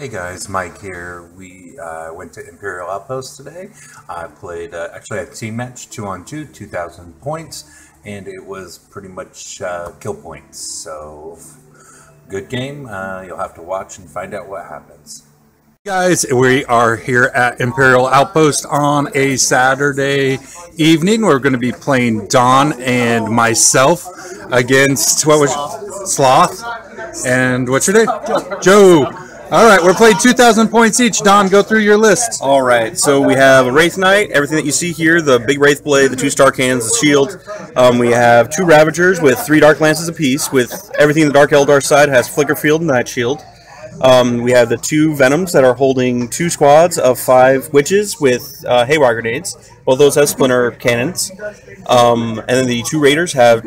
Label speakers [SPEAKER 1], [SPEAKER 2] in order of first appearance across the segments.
[SPEAKER 1] Hey guys, Mike here. We went to Imperial Outpost today. I played actually a team match, 2-on-2, 2,000 points, and it was pretty much kill points. So, good game. You'll have to watch and find out what happens. Guys, we are here at Imperial Outpost on a Saturday evening. We're going to be playing Don and myself against, what was Sloth? And what's your name? Joe. All right, we're playing 2,000 points each. Don, go through your list.
[SPEAKER 2] All right, so we have a Wraith Knight, everything that you see here, the big Wraith Blade, the 2 Star Cannons, the shield. We have 2 Ravagers with 3 Dark Lances apiece, with everything the Dark Eldar side has Flicker Field and Night Shield. We have the 2 Venoms that are holding 2 squads of 5 Witches with Haywire Grenades. Both those have Splinter Cannons. And then the 2 Raiders have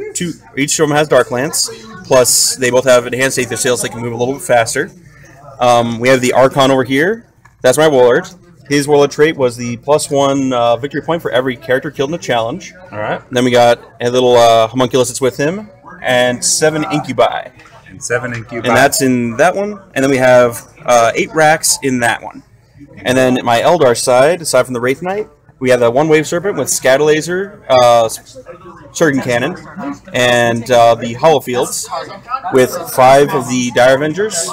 [SPEAKER 2] each of them has Dark Lance, plus they both have Enhanced Aether Sails, so they can move a little bit faster. We have the Archon over here. That's my Warlord. His Warlord trait was the +1 victory point for every character killed in a challenge.
[SPEAKER 1] All right.
[SPEAKER 2] And then we got a little homunculus that's with him, and 7 Incubi.
[SPEAKER 1] And 7 Incubi.
[SPEAKER 2] And that's in that one. And then we have 8 racks in that one. And then my Eldar side, aside from the Wraith Knight, we have the 1 Wave Serpent with Scatter Laser, Surgeon Cannon, and the Hollow Fields with 5 of the Dire Avengers,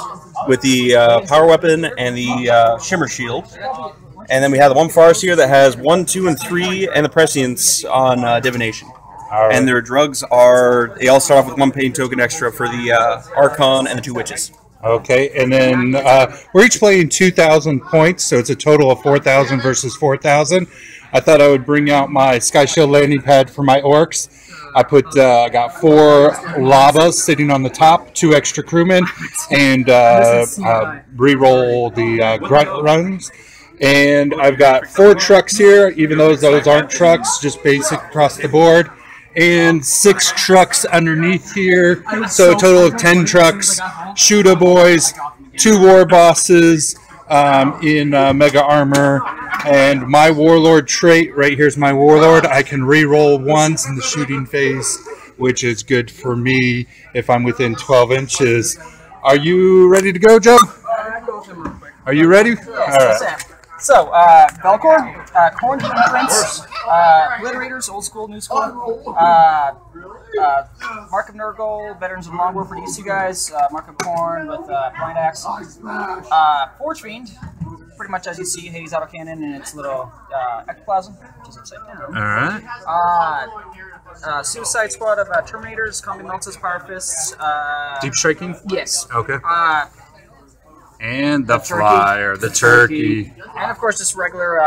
[SPEAKER 2] with the Power Weapon and the Shimmer Shield. And then we have the 1 Forest here that has 1, 2, and 3, and the Prescience on Divination. Right. And their drugs are, they all start off with 1 pain token extra for the Archon and the 2 Witches.
[SPEAKER 1] Okay, and then we're each playing 2,000 points, so it's a total of 4,000 versus 4,000. I thought I would bring out my Sky Shield landing pad for my Orks. I got 4 Lavas sitting on the top, 2 extra crewmen, and re-roll the grunt runs. And I've got 4 trucks here, even though those aren't trucks, just basic across the board. And 6 trucks underneath here, so a total of 10 trucks. Shooter boys, 2 war bosses in mega armor, and my Warlord trait. Right here's my Warlord. I can re-roll once in the shooting phase, which is good for me if I'm within 12 inches. Are you ready to go, Joe? Are you ready?
[SPEAKER 3] Yes,
[SPEAKER 1] all right.
[SPEAKER 3] So, Belcor, Corn Prince, Glitterators, old school, new school, Mark of Nurgle, Veterans of Longbow for these 2 guys, Mark of Corn with Blind Axe, Forge Fiend, pretty much as you see, Hades Autocannon and its little ectoplasm, which is upside down.
[SPEAKER 1] Alright.
[SPEAKER 3] Suicide Squad of Terminators, Combi Meltas, Power Fists.
[SPEAKER 1] Deep Striking?
[SPEAKER 3] Yes.
[SPEAKER 1] Okay. And the flyer, the turkey.
[SPEAKER 3] And of course, just regular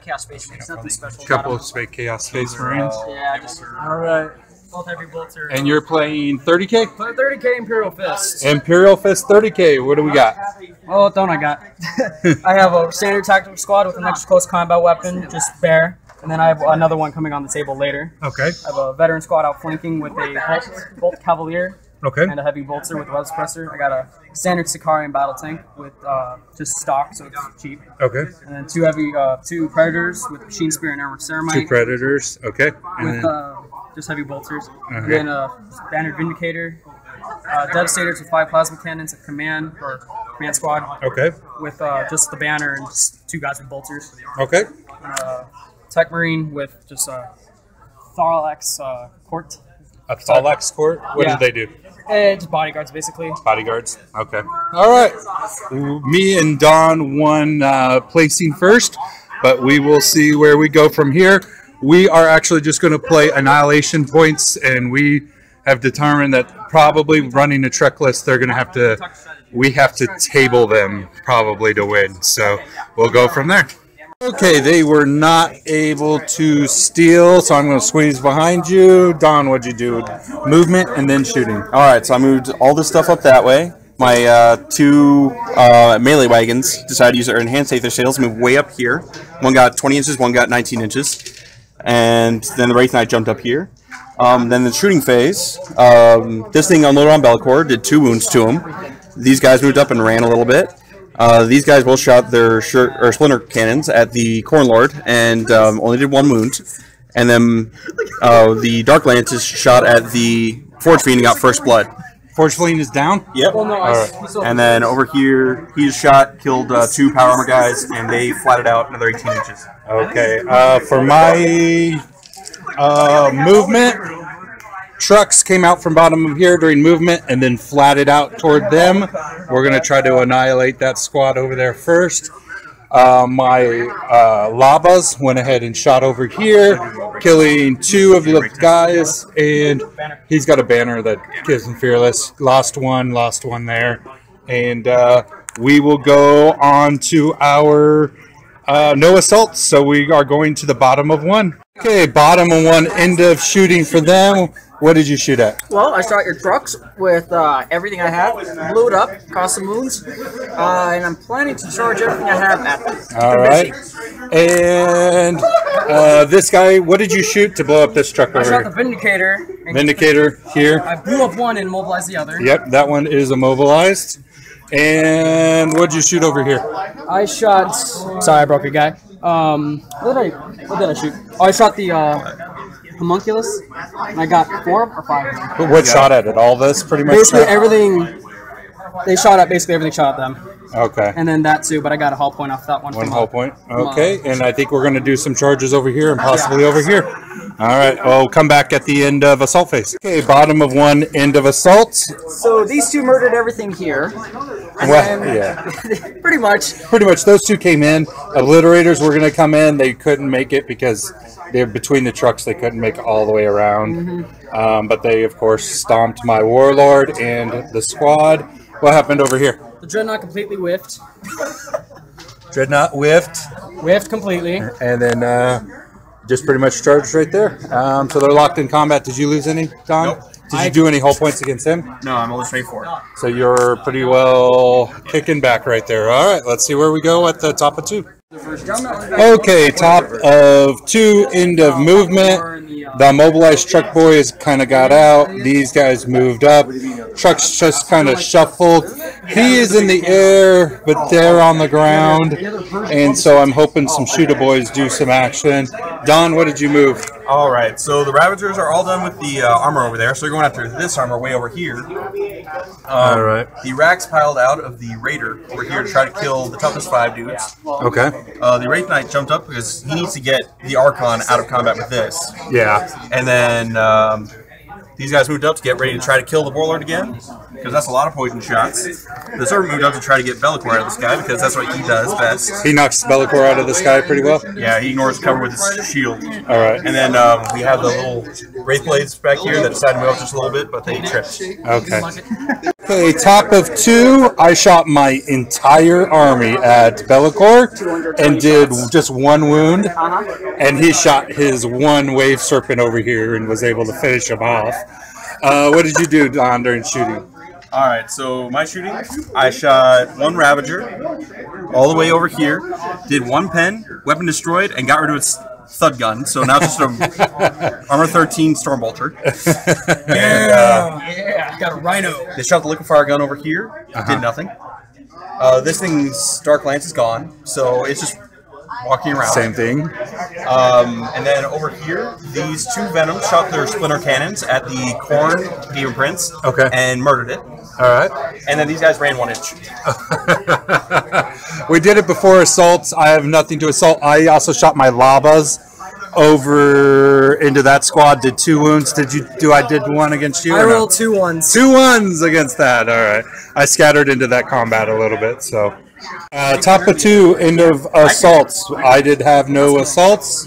[SPEAKER 3] Chaos Space Marines, nothing special.
[SPEAKER 1] Couple of Chaos Space Marines.
[SPEAKER 3] Yeah, just
[SPEAKER 1] alright.
[SPEAKER 3] both heavy bolter.
[SPEAKER 1] And you're playing 30K?
[SPEAKER 3] 30K Imperial Fist.
[SPEAKER 1] Imperial Fist 30K. What do we got?
[SPEAKER 3] Oh, don't I got? I have a standard tactical squad with an extra close combat weapon, just bear. And then I have another one coming on the table later.
[SPEAKER 1] Okay.
[SPEAKER 3] I have a veteran squad outflanking with a Bolt Cavalier.
[SPEAKER 1] Okay.
[SPEAKER 3] And a heavy bolter with web suppressor. I got a standard Sicarian battle tank with just stock, so it's cheap.
[SPEAKER 1] Okay.
[SPEAKER 3] And then 2 Predators with Machine Spear and Armored Ceramite.
[SPEAKER 1] 2 Predators. Okay.
[SPEAKER 3] With just heavy bolters.
[SPEAKER 1] Okay.
[SPEAKER 3] And then a Standard Vindicator. Devastators with 5 plasma cannons at command squad.
[SPEAKER 1] Okay.
[SPEAKER 3] With just the banner and just 2 guys with bolters.
[SPEAKER 1] Okay.
[SPEAKER 3] Tech Marine with just Thorlax Court.
[SPEAKER 1] A Thalax Court? What do they do?
[SPEAKER 3] Just bodyguards, basically.
[SPEAKER 1] Bodyguards. Okay. All right. Me and Don won placing first, but we will see where we go from here. We are actually just going to play annihilation points, and we have determined that probably running a trek list, we have to table them probably to win. So we'll go from there. Okay, they were not able to steal, so I'm going to squeeze behind you. Don, what'd you do? Movement and then shooting.
[SPEAKER 2] All right, so I moved all this stuff up that way. My 2 melee wagons decided to use their Enhanced Aether Sails, moved way up here. One got 20 inches, one got 19 inches. And then the Wraith Knight jumped up here. Then the shooting phase, this thing unloaded on Belcor, did 2 wounds to him. These guys moved up and ran a little bit. These guys both shot their splinter cannons at the Corn Lord and only did 1 wound. And then the Dark Lances shot at the Forge Fiend and got first blood.
[SPEAKER 1] Forge is down?
[SPEAKER 2] Yep.
[SPEAKER 3] Well, no,
[SPEAKER 1] All right.
[SPEAKER 2] And then over here, he just shot, killed 2 power armor guys, and they flatted out another 18 inches.
[SPEAKER 1] Okay. For my movement, trucks came out from bottom of here during movement and then flatted out toward them. We're going to try to annihilate that squad over there first. My Labas went ahead and shot over here, killing 2 of the guys, and he's got a banner that gives him fearless. Lost one there. And we will go on to our no assaults, so we are going to the bottom of 1. Okay, bottom of 1, end of shooting for them. What did you shoot at?
[SPEAKER 3] Well, I shot your trucks with everything I had, blew it up, caused some wounds, and I'm planning to charge everything I have at them.
[SPEAKER 1] All right. And this guy, what did you shoot to blow up this truck over
[SPEAKER 3] I shot
[SPEAKER 1] here?
[SPEAKER 3] the Vindicator.
[SPEAKER 1] Vindicator here.
[SPEAKER 3] I blew up one and immobilized the other.
[SPEAKER 1] Yep, that one is immobilized. And what did you shoot over here?
[SPEAKER 3] I shot... Sorry, I broke a guy. What did I shoot? Oh, I shot the homunculus, and I got 4 or 5.
[SPEAKER 1] What shot at it? All this pretty much?
[SPEAKER 3] Basically everything. They shot at basically everything. Shot at them.
[SPEAKER 1] Okay.
[SPEAKER 3] And then that too, but I got a hull point off that one.
[SPEAKER 1] One hull point. Okay, and I think we're going to do some charges over here and possibly over here. All right, I'll come back at the end of assault phase. Okay, bottom of 1, end of assault.
[SPEAKER 3] So these 2 murdered everything here.
[SPEAKER 1] Well, yeah.
[SPEAKER 3] Pretty much.
[SPEAKER 1] Pretty much, those 2 came in. Obliterators were going to come in. They couldn't make it because they're between the trucks. They couldn't make it all the way around. But they, of course, stomped my Warlord and the squad. What happened over here?
[SPEAKER 3] The Dreadnought completely whiffed.
[SPEAKER 1] Dreadnought whiffed.
[SPEAKER 3] Whiffed completely.
[SPEAKER 1] And then just pretty much charged right there. So they're locked in combat. Did you lose any, Don?
[SPEAKER 2] Nope.
[SPEAKER 1] Did you do any hull points against him?
[SPEAKER 2] No, I'm only straight 4.
[SPEAKER 1] So you're pretty well kicking back right there. All right, let's see where we go at the top of 2. Okay, top of 2, end of movement. The mobilized truck boys kind of got out. These guys moved up. Trucks just kind of shuffled. He is in the air, but they're on the ground. And so I'm hoping some shooter boys do some action. Don, what did you move?
[SPEAKER 2] All right, so the Ravagers are all done with the armor over there, so you're going after this armor way over here.
[SPEAKER 1] All right.
[SPEAKER 2] The Racks piled out of the Raider over here to try to kill the toughest 5 dudes.
[SPEAKER 1] Okay.
[SPEAKER 2] The Wraith Knight jumped up because he needs to get the Archon out of combat with this.
[SPEAKER 1] Yeah.
[SPEAKER 2] And then these guys moved up to get ready to try to kill the Warlord again, because that's a lot of poison shots. The Servant moved up to try to get Bellicor out of this guy, because that's what he does best.
[SPEAKER 1] He knocks Bellicor out of the sky pretty well?
[SPEAKER 2] Yeah, he ignores cover with his shield.
[SPEAKER 1] All right.
[SPEAKER 2] And then we have the little Wraith Blades back here that decided to move up just a little bit, but they tripped.
[SPEAKER 1] Okay. Okay, top of 2, I shot my entire army at Bellicor and did just 1 wound. And he shot his 1 wave serpent over here and was able to finish him off. What did you do, Don, during shooting?
[SPEAKER 2] All right, so my shooting, I shot 1 Ravager all the way over here, did 1 pen, weapon destroyed, and got rid of its thud gun. So now it's just a Armor 13 Stormbolter.
[SPEAKER 3] Yeah, got a Rhino.
[SPEAKER 2] They shot the liquefier gun over here, did nothing. This thing's Dark Lance is gone, so it's just walking around.
[SPEAKER 1] Same thing.
[SPEAKER 2] And then over here, these 2 Venoms shot their splinter cannons at the Khorne Demon Prince and murdered it.
[SPEAKER 1] All right.
[SPEAKER 2] And then these guys ran 1 inch.
[SPEAKER 1] We did it before assaults. I have nothing to assault. I also shot my Labas over into that squad. Did 2 wounds. Did you do? I did 1 against you.
[SPEAKER 3] I rolled 2 ones.
[SPEAKER 1] 2 ones against that. All right. I scattered into that combat a little bit. So top of 2, end of assaults. I did have no assaults.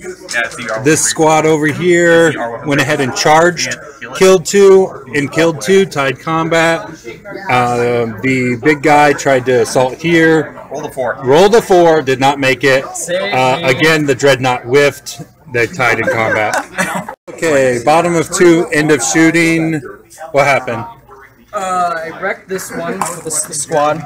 [SPEAKER 1] This squad over here went ahead and charged, killed 2, and killed 2, tied combat. The big guy tried to assault here. Rolled a 4, did not make it. Again, the Dreadnought whiffed. They tied in combat. Okay, bottom of 2, end of shooting. What happened?
[SPEAKER 3] I wrecked this one with the squad.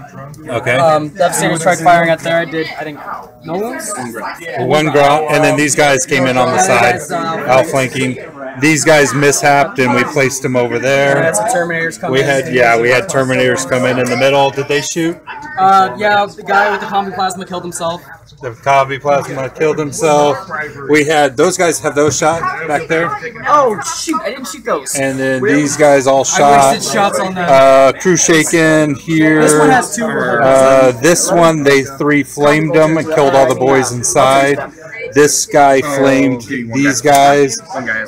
[SPEAKER 1] Okay.
[SPEAKER 3] Devastator tried firing at there. I think no wounds.
[SPEAKER 1] 1 grot, and then these guys came in on the side, outflanking. these guys mishapped and we placed them over there.
[SPEAKER 3] We had some Terminators come in.
[SPEAKER 1] We had Terminators come in the middle. Did they shoot?
[SPEAKER 3] Yeah, the guy with the combi plasma killed himself.
[SPEAKER 1] The combi plasma killed himself. We had those guys have those shot back there.
[SPEAKER 3] Oh shoot! I didn't shoot those.
[SPEAKER 1] And then these guys all shot.
[SPEAKER 3] I wasted shots on that.
[SPEAKER 1] Crew shaken here.
[SPEAKER 3] This one has 2.
[SPEAKER 1] This one they 3 flamed them and killed all the boys inside. This guy flamed these guys.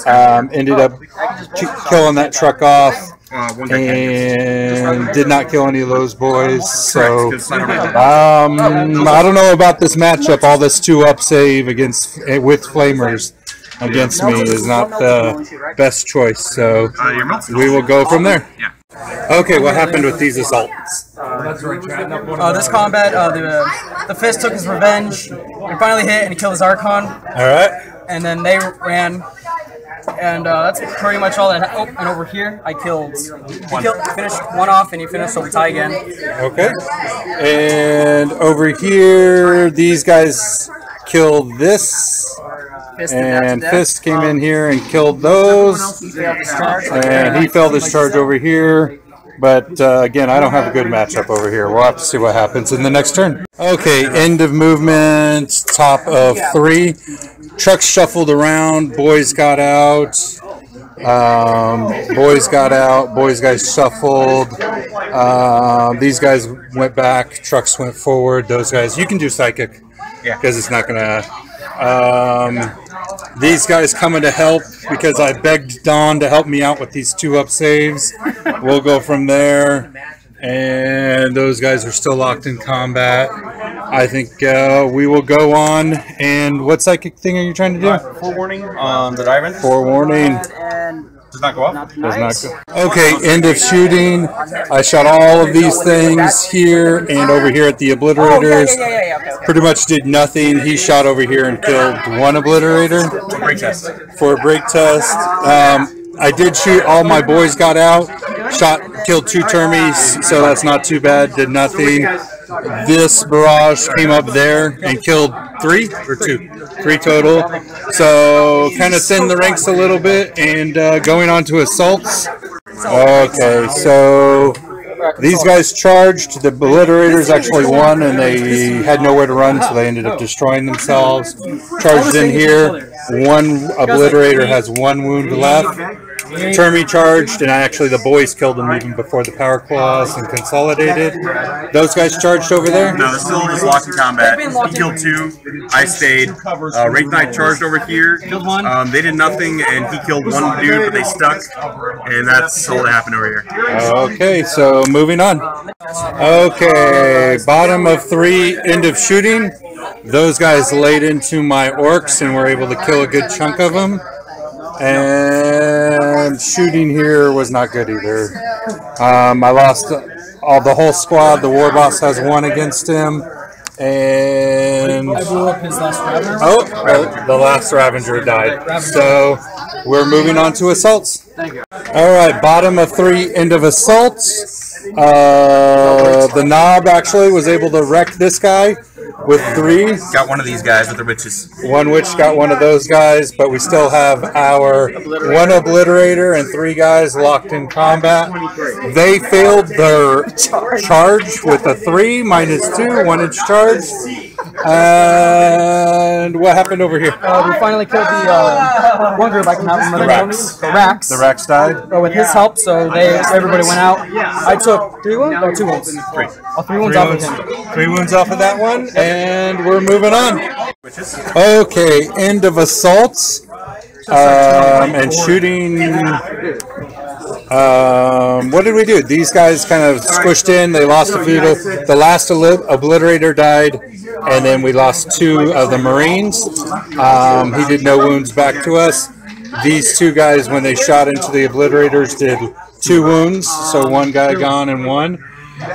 [SPEAKER 1] Ended up killing that truck off. And did not kill any of those boys. So I don't know about this matchup. All this 2-up save against with flamers against me is not the best choice. So we will go from there. Okay, what happened with these assaults?
[SPEAKER 3] This combat, the Fist took his revenge. He finally hit and he killed his Archon.
[SPEAKER 1] All right.
[SPEAKER 3] And then they ran. And that's pretty much all that. Oh, and over here, I killed. Finished one off, and he finished, so we tie again.
[SPEAKER 1] Okay. And over here, these guys killed this. And Fist came in here and killed those. And he failed his charge over here. But again, I don't have a good matchup over here. We'll have to see what happens in the next turn. Okay, end of movement, top of 3. Trucks shuffled around. Boys got out. Boys guys shuffled. These guys went back. Trucks went forward. Those guys, you can do psychic. Yeah. Because it's not going to... these guys coming to help because I begged Don to help me out with these 2-up saves. We'll go from there. And those guys are still locked in combat. I think we will go on. And what psychic thing are you trying to do?
[SPEAKER 2] Forewarning on the diamond.
[SPEAKER 1] Forewarning.
[SPEAKER 2] Does not go off?
[SPEAKER 1] Does not go. Okay, end of shooting. I shot all of these things here and over here at the obliterators. Pretty much did nothing. He shot over here and killed 1 obliterator.
[SPEAKER 2] Break test.
[SPEAKER 1] For a break test. I did shoot. All my boys got out. Killed 2 termies, so that's not too bad. Did nothing. This barrage came up there and killed 3 or 2? 3 total. So kind of thin the ranks a little bit and going on to assaults. Okay, so these guys charged. The obliterators actually won and they had nowhere to run, so they ended up destroying themselves. Charged in here. 1 obliterator has 1 wound left. Termi charged, and the boys killed them even before the power claws and consolidated. Those guys charged over there?
[SPEAKER 2] No, they're still just locked in combat. He killed 2. I stayed. Wraith Knight charged over here.
[SPEAKER 3] Killed 1.
[SPEAKER 2] They did nothing, and he killed 1 dude, but they stuck. And that's all that happened over here.
[SPEAKER 1] Okay, so moving on. Okay, bottom of 3, end of shooting. Those guys laid into my Orks and were able to kill a good chunk of them. And shooting here was not good either. I lost the whole squad. The war boss has 1 against him. And
[SPEAKER 3] I blew up his last Ravager.
[SPEAKER 1] Oh, the last Ravager died. So we're moving on to assaults.
[SPEAKER 3] Thank you.
[SPEAKER 1] All right, bottom of 3, end of assaults. The knob actually was able to wreck this guy with 3.
[SPEAKER 2] Got 1 of these guys with the witches.
[SPEAKER 1] 1 witch got 1 of those guys, but we still have our 1 obliterator and 3 guys locked in combat. They failed their charge with a 3 -2, 1-inch charge. And what happened over here?
[SPEAKER 3] We finally killed the one group. I can have another
[SPEAKER 1] Racks.
[SPEAKER 3] The Racks.
[SPEAKER 1] The Racks died.
[SPEAKER 3] With his help, so everybody went out. I took 3 wounds or 2 wounds.
[SPEAKER 2] 3.
[SPEAKER 3] Oh, 3 wounds off of him.
[SPEAKER 1] 3 wounds off of that one, and we're moving on. Okay, end of assaults and shooting. What did we do? These guys kind of squished in. They lost a few. The last obliterator died, and then we lost 2 of the Marines. He did no wounds back to us. These 2 guys, when they shot into the obliterators, did 2 wounds. So 1 guy gone and 1.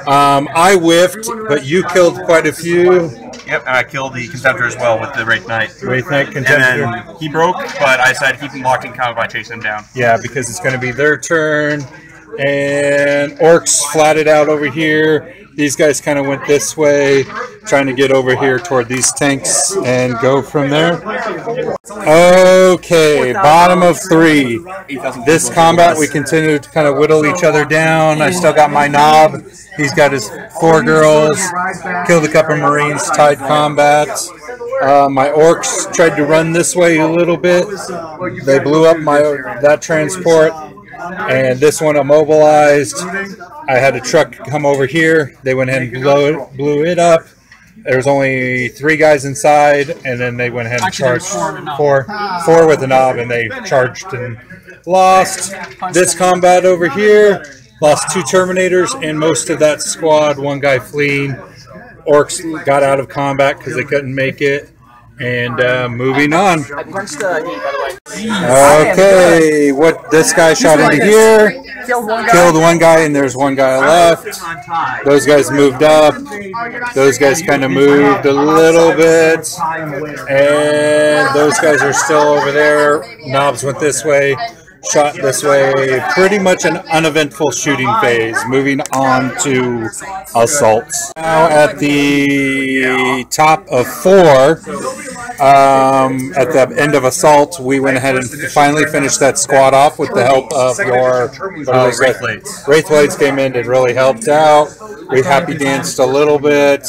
[SPEAKER 1] I whiffed, but you killed quite a few.
[SPEAKER 2] Yep, and I killed the Contemptor as well with the Wraith Knight.
[SPEAKER 1] Wraith Knight Contemptor.
[SPEAKER 2] And then he broke, but I decided to keep him locked in combat by chasing him down.
[SPEAKER 1] Yeah, because it's going to be their turn. and Orks flatted out over here. These guys kind of went this way, trying to get over here toward these tanks and go from there. Okay, bottom of 3. This combat, we continue to kind of whittle each other down. I still got my knob. He's got his 4 girls. Killed a couple Marines, tied combat. My Orks tried to run this way a little bit. They blew up that transport. And this one immobilized. I had a truck come over here. They went ahead and blew it up. There was only 3 guys inside, and then they went ahead and charged 4 with a knob, and they charged and lost. This combat over here, lost 2 Terminators and most of that squad. 1 guy fleeing. Orks got out of combat because they couldn't make it. And moving on. Okay, what this guy shot into here, killed 1 guy, and there's 1 guy left. Those guys moved up. Those guys kind of moved a little bit, and those guys are still over there. Knobs went this way, shot this way. Pretty much an uneventful shooting phase. Moving on to assaults. Now at the top of 4. At the end of assault, we went ahead and finally finished that squad off with the help of your Wraith Blades came in and really helped out. We happy danced a little bit.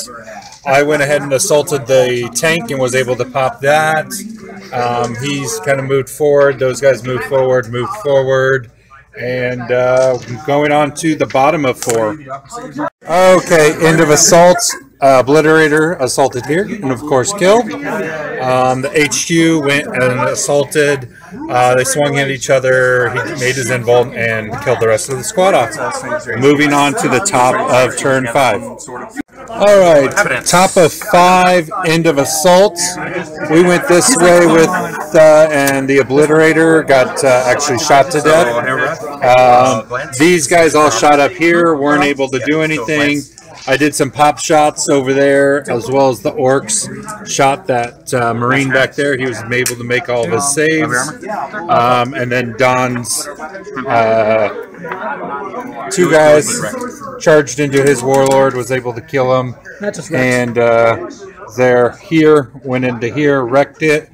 [SPEAKER 1] I went ahead and assaulted the tank and was able to pop that. He's kind of moved forward. Those guys moved forward. And going on to the bottom of 4. Okay, end of assault. Obliterator assaulted here and of course killed. The HQ went and assaulted. They swung at each other. He made his invult and killed the rest of the squad off. Moving on to the top of turn 5. Alright, top of 5, end of assault. We went this way with, and the Obliterator got actually shot to death. These guys all shot up here, weren't able to do anything. I did some pop shots over there, as well as the Orks shot that Marine back there. He was able to make all of his saves. And then Don's 2 guys charged into his Warlord, was able to kill him. And they're here, went into here, wrecked it.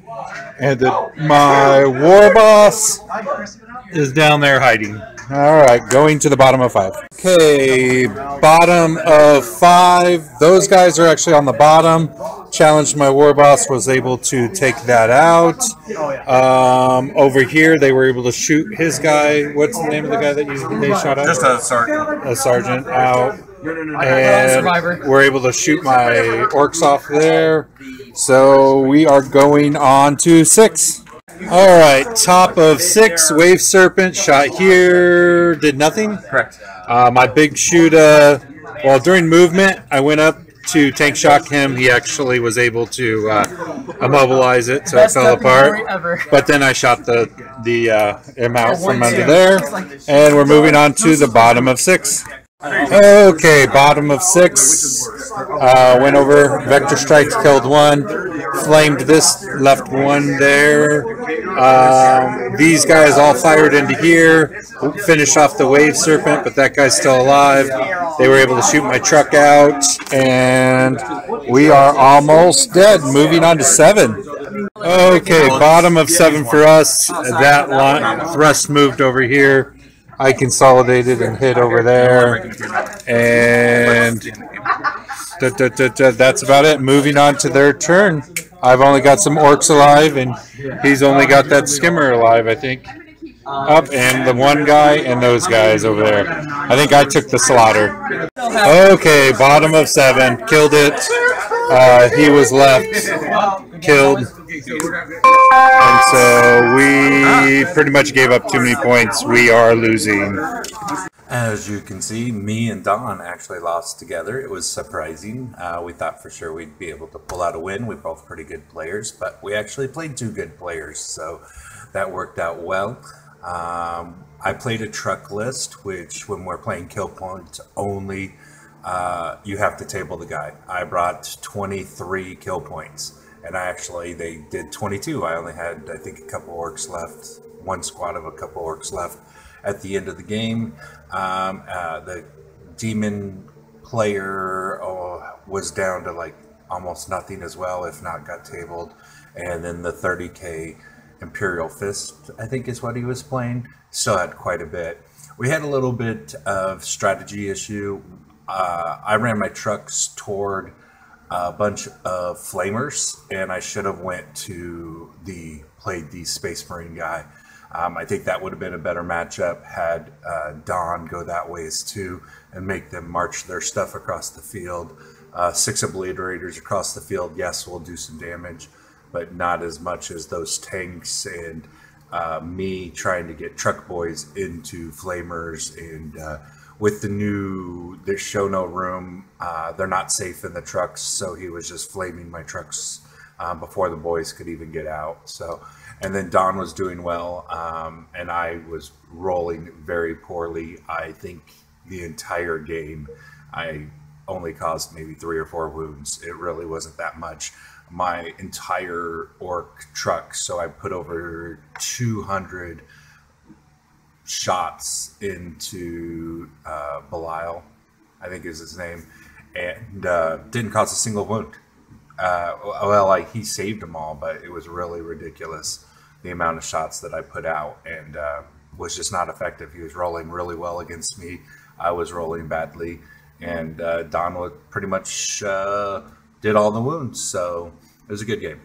[SPEAKER 1] And my War Boss is down there hiding. Alright, going to the bottom of 5. Okay, bottom of 5. Those guys are actually on the bottom. Challenged my War Boss, was able to take that out. Over here, they were able to shoot his guy. What's the name of the guy that they shot at?
[SPEAKER 2] Just a sergeant.
[SPEAKER 1] A sergeant out. And we're able to shoot my Orks off there. So we are going on to 6. Alright, top of 6, Wave Serpent, shot here, did nothing.
[SPEAKER 2] Correct.
[SPEAKER 1] My big shooter, well, during movement, I went up to tank shock him. He actually was able to immobilize it, so it fell apart. But then I shot him out from under there. And we're moving on to the bottom of 6. Okay, bottom of 6. Went over, Vector Strikes, killed 1. Flamed this, left 1 there. These guys all fired into here. Finished off the Wave Serpent, but that guy's still alive. They were able to shoot my truck out. And we are almost dead. Moving on to 7. Okay, bottom of 7 for us. That thrust moved over here. I consolidated and hit over there, and that's about it. Moving on to their turn. I've only got some Orks alive, and he's only got that skimmer alive, I think. Up, and the 1 guy and those guys over there. I think I took the slaughter. Okay, bottom of 7. Killed it. He was left. Killed. And so we pretty much gave up too many points. We are losing.
[SPEAKER 4] As you can see, me and Don actually lost together. It was surprising. We thought for sure we'd be able to pull out a win. We're both pretty good players, but we actually played 2 good players, so that worked out well. I played a truck list, which when we're playing kill points only, you have to table the guy. I brought 23 kill points. And they did 22. I only had, I think, a couple Orks left, 1 squad of a couple Orks left. at the end of the game. The demon player was down to like almost nothing as well, if not got tabled. And then the 30k Imperial Fist, I think is what he was playing, still had quite a bit. We had a little bit of strategy issue. I ran my trucks toward a bunch of flamers, and I should have went to played the Spacemarrine guy. I think that would have been a better matchup had Don go that ways too and make them march their stuff across the field. 6 Obliterators across the field, yes, will do some damage, but not as much as those tanks and me trying to get truck boys into flamers. And with there's show no room, they're not safe in the trucks, so he was just flaming my trucks before the boys could even get out. So, and then Don was doing well, and I was rolling very poorly. I think the entire game I only caused maybe 3 or 4 wounds. It really wasn't that much. My entire orc truck, so I put over 200 shots into Belial, I think is his name, and didn't cause a single wound. He saved them all, but it was really ridiculous the amount of shots that I put out, and was just not effective. He was rolling really well against me. I was rolling badly, and Don pretty much did all the wounds, so it was a good game.